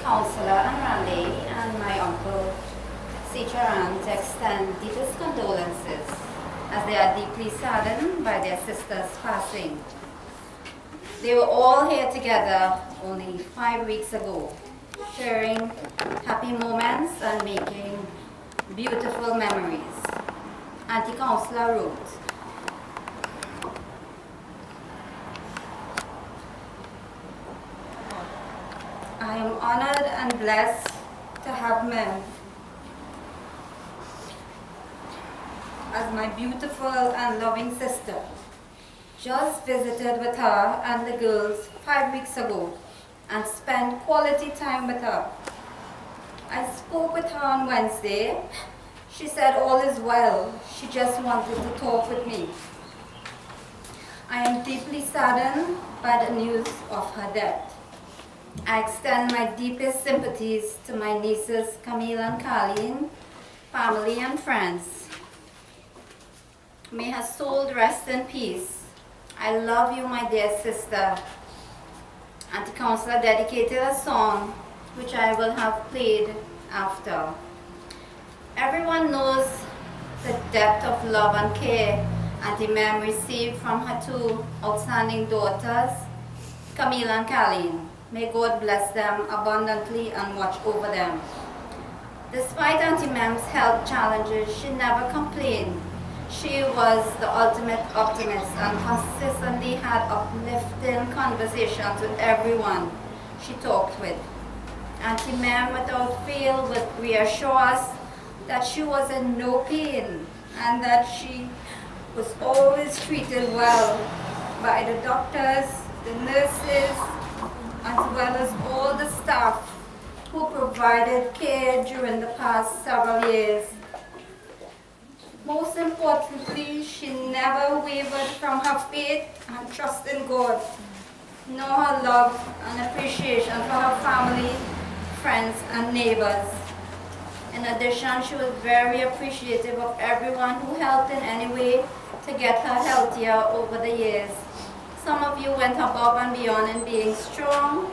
Councillor Randy, and my uncle, Sitaran, to extend deepest condolences as they are deeply saddened by their sister's passing. They were all here together only 5 weeks ago, sharing happy moments and making beautiful memories. Auntie Councillor wrote, I am honored and blessed to have Mem as my beautiful and loving sister. Just visited with her and the girls 5 weeks ago and spent quality time with her. I spoke with her on Wednesday. She said all is well. She just wanted to talk with me. I am deeply saddened by the news of her death. I extend my deepest sympathies to my nieces Camille and Carleen, family and friends. May her soul rest in peace. I love you, my dear sister. Auntie Councillor dedicated a song which I will have played after. Everyone knows the depth of love and care Auntie Mem received from her two outstanding daughters, Camille and Carleen. May God bless them abundantly and watch over them. Despite Auntie Mem's health challenges, she never complained. She was the ultimate optimist and consistently had uplifting conversations with everyone she talked with. Auntie Mem, without fail, would reassure us that she was in no pain and that she was always treated well by the doctors, the nurses, as well as all the staff who provided care during the past several years. Most importantly, she never wavered from her faith and trust in God, nor her love and appreciation for her family, friends, and neighbors. In addition, she was very appreciative of everyone who helped in any way to get her healthier over the years. Some of you went above and beyond in being strong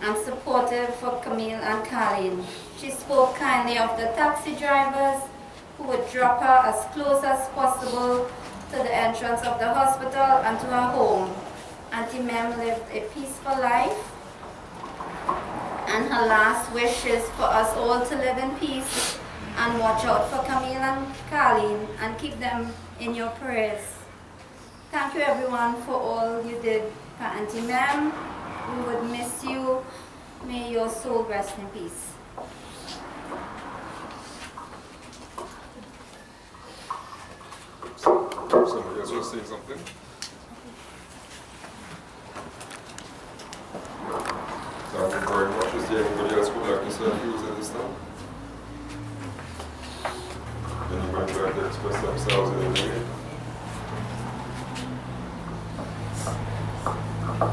and supportive for Camille and Carleen. She spoke kindly of the taxi drivers who would drop her as close as possible to the entrance of the hospital and to her home. Auntie Mem lived a peaceful life, and her last wish is for us all to live in peace and watch out for Camille and Carleen and keep them in your prayers. Thank you everyone for all you did for Auntie Mem. We would miss you. May your soul rest in peace. Somebody else was saying something? Thank you very much. Is What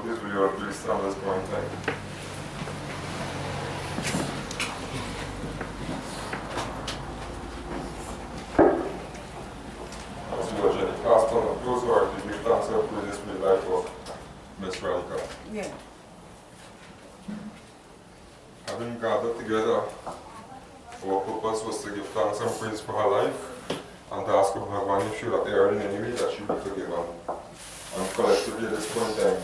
is your twist on this point, like? As Eulogy, cast on those words, we give thanks and praises for the life of Miss Radhica. Yeah. Having gathered together, our purpose was to give thanks and praise for her life and to ask of her if she would erred in any way that she be forgiven. And collectively at this point in time,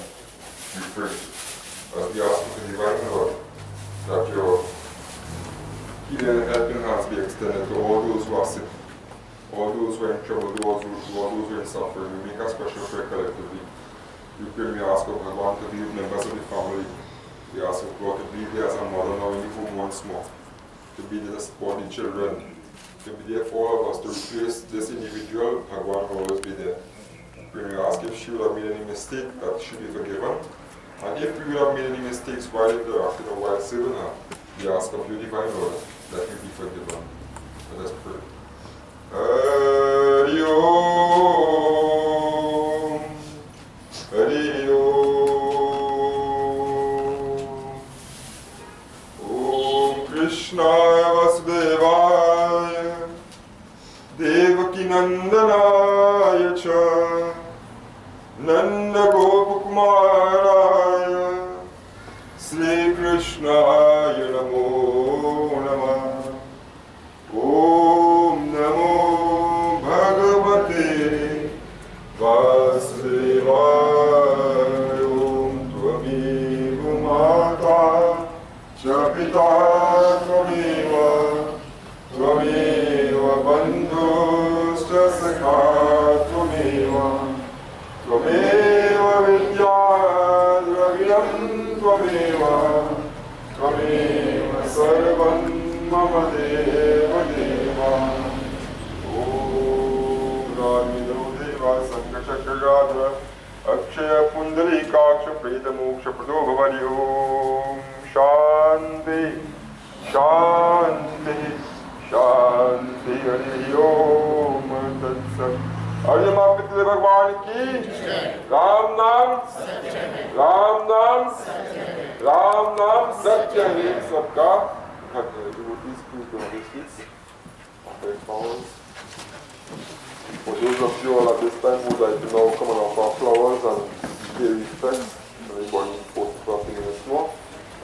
we pray as we ask for the divine Lord that your healing and helping hands be extended to all those who are sick, all those who are in trouble, all those who are in suffering. We make a special prayer collectively. We pray, we ask of God to be with members of the family. We ask of God to be there as a mother now in the home once more, to be there to support the children, to be there for all of us, to replace this individual. Bhagwan will always be there. We pray, we ask if she would have made any mistake, that she be forgiven. And if we would have made any mistakes while interacting or while serving her, we ask of you, divine Lord, that we be forgiven. Let us pray. Hari Om, Hari Om, Om Krishnaya Vasudevaya, Devaki Nandanaya Cha, Nanda Gopakumaraya, Sri Krishnaya Namo Namah. Om Namo Bhagavate Vasudevaya. Om Tvameva Mata Cha Pita Tvameva Bandhuscha Sakha Tvameva Vidya Dravidam Tvameva Sarvam Mama Deva Deva. Om Radhica Deva Sankachakradra Akshaya Pundalikaksha Preta Moksha Pradobhavadi. Om Shanti Shanti Shanti Hari Om Tatsat. Arya Mapitli Bhagwan ki Ram Nam Satya Hai Sabka. Devotees, please go on the seats. Take flowers. For those of you all at this time who would like to now come and offer flowers and pay respects, everybody post something in the small,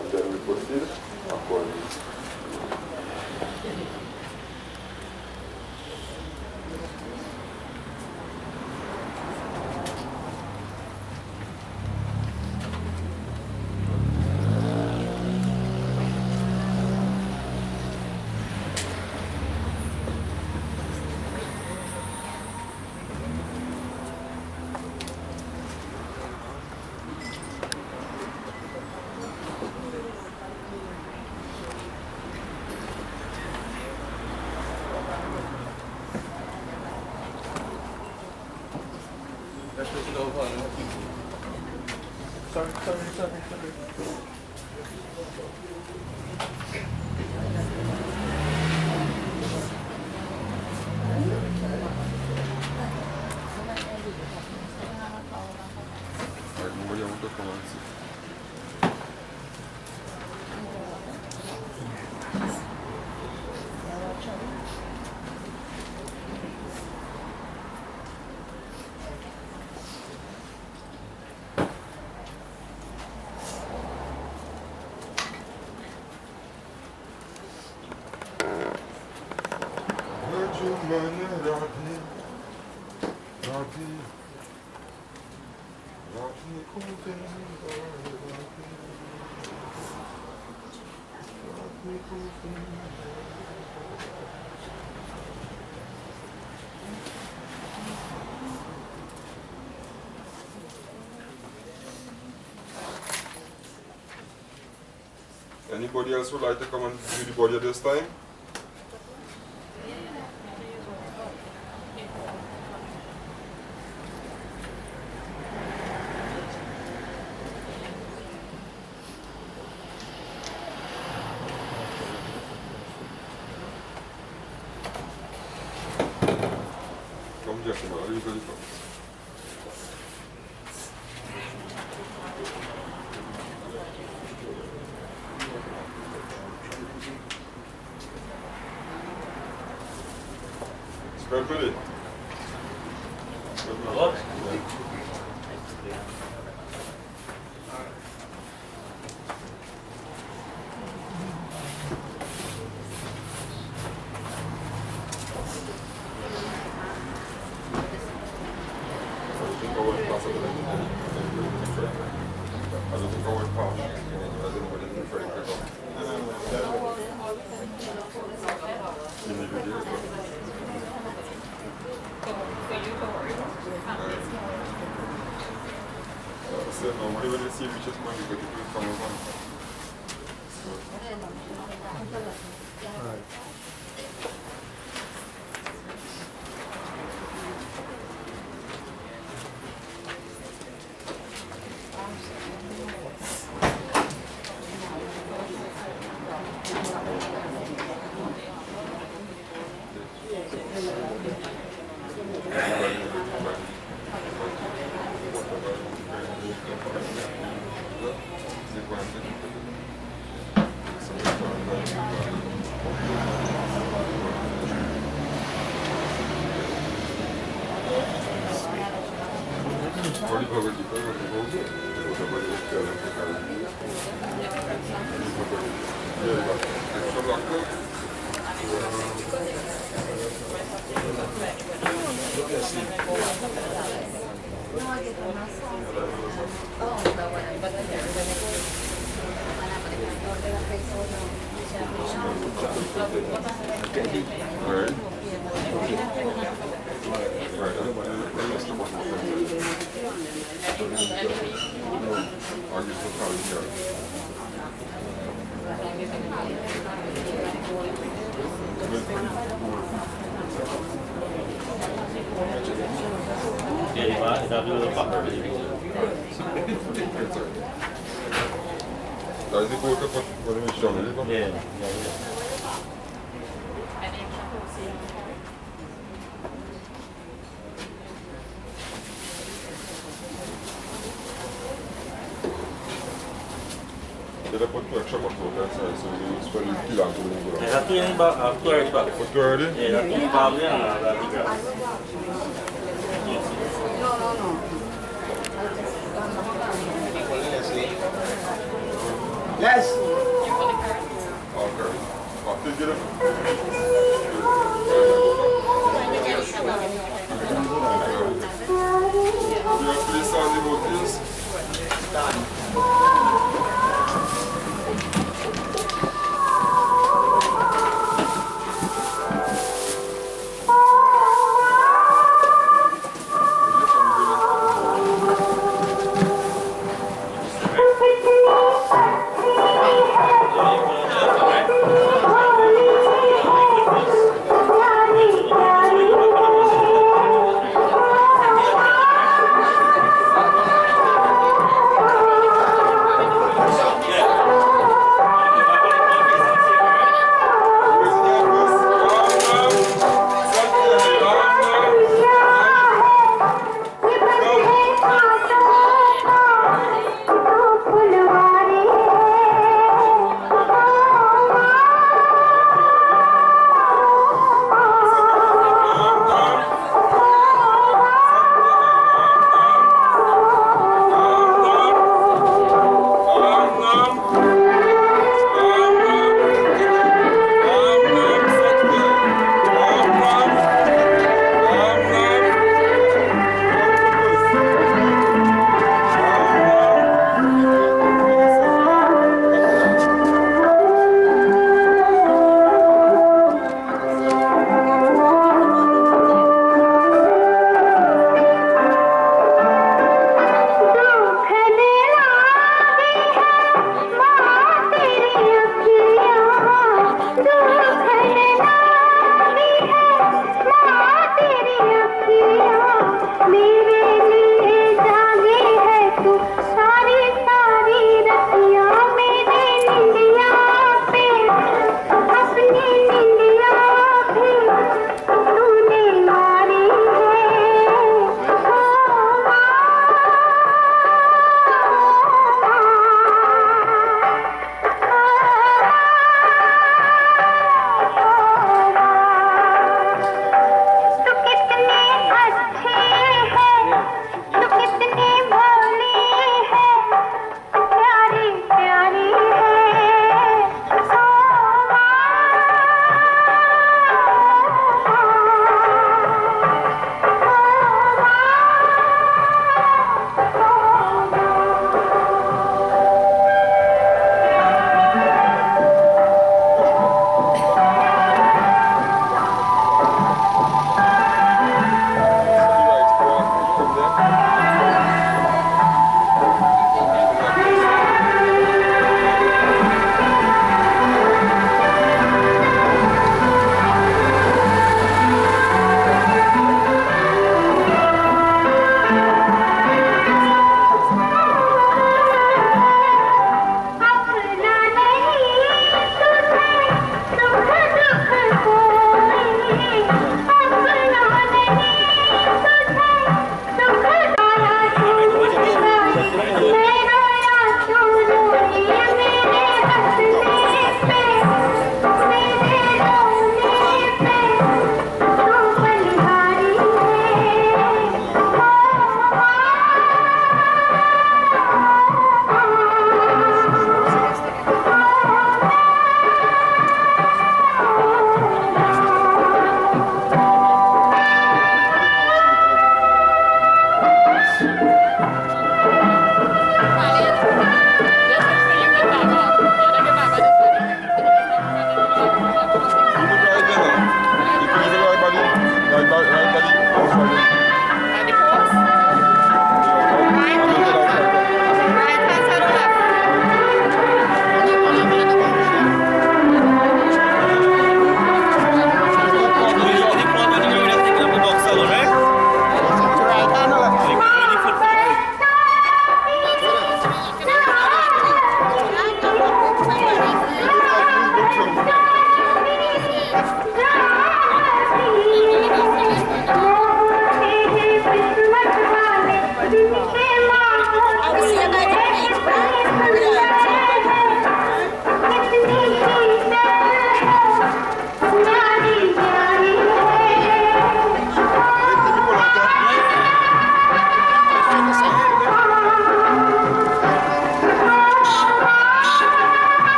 and then we proceed accordingly. Anybody else would like to come and do the body at this time? Just about usually comes. Spread with it. What? So normally when you see reaches point, you go to come over. Yes. Okay. After you get it. You have to decide about this.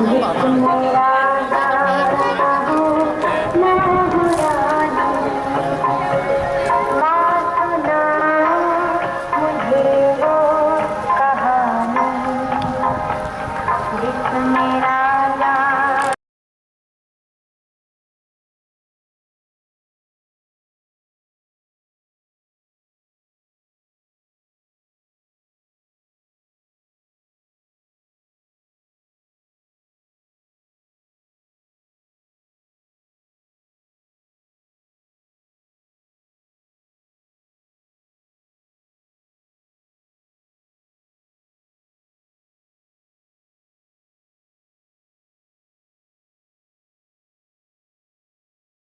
Vignera